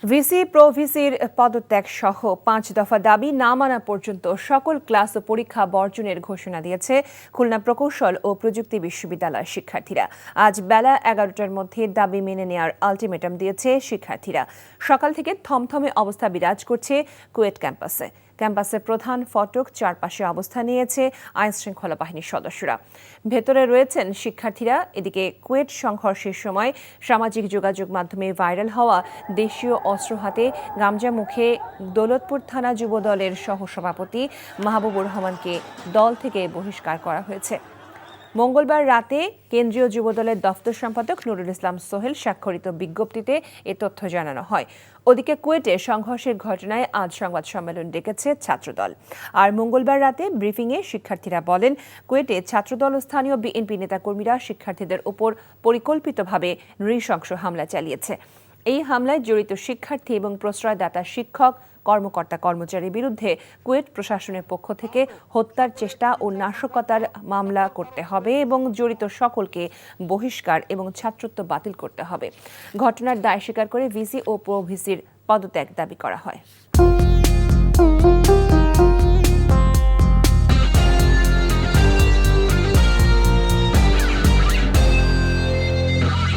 VC প্রো-ভিসির পদত্যাগ সহ ৫ দফা দাবি না মানা পর্যন্ত সকল ক্লাস ও পরীক্ষা বর্জনের ঘোষণা দিয়েছে খুলনা প্রকৌশল ও প্রযুক্তি বিশ্ববিদ্যালয়ের শিক্ষার্থীরা। আজ বেলা ১১টার মধ্যে দাবি মেনে নেওয়ার আলটিমেটাম দিয়েছে শিক্ষার্থীরা। সকাল থেকে থমথমে অবস্থা বিরাজ করছে কুয়েট ক্যাম্পাসে। ক্যাম্পাসের প্রধান ফটক চারপাশে অবস্থান নিয়েছে আইনশৃঙ্খলা বাহিনীর সদস্যরা। ভেতরে রয়েছেন শিক্ষার্থীরা। এদিকে কুয়েট সংঘর্ষের সময় সামাজিক যোগাযোগ মাধ্যমে ভাইরাল হওয়া দেশীয় অস্ত্র হাতে গামজা মুখে দৌলতপুর থানা যুবদলের সহসভাপতি মাহবুবুর রহমানকে দল থেকে বহিষ্কার করা হয়েছে। মঙ্গলবার রাতে কেন্দ্রীয় যুবদলের দফতর সম্পাদক নুরুল ইসলাম সোহেল স্বাক্ষরিত বিজ্ঞপ্তিতে এ তথ্য জানানো হয়। ওদিকে কুয়েটে সংঘর্ষের ঘটনায় আজ সংবাদ সম্মেলন ডেকেছে ছাত্রদল। আর মঙ্গলবার রাতে ব্রিফিংয়ে শিক্ষার্থীরা বলেন, কুয়েটে ছাত্রদল ও স্থানীয় বিএনপি নেতাকর্মীরা শিক্ষার্থীদের উপর পরিকল্পিতভাবে নৃশংস হামলা চালিয়েছে। এই হামলায় জড়িত শিক্ষার্থী এবং প্রশ্রয়দাতা শিক্ষক কর্মকর্তা কর্মচারীর বিরুদ্ধে কুয়েট প্রশাসনের পক্ষ থেকে হত্যার চেষ্টা ও নাশকতার মামলা করতে হবে এবং জড়িত সকলকে বহিষ্কার এবং ছাত্রত্ব বাতিল করতে হবে। ঘটনার দায় স্বীকার করে ভিসি ও প্রো-ভিসির পদত্যাগ দাবি করা হয়।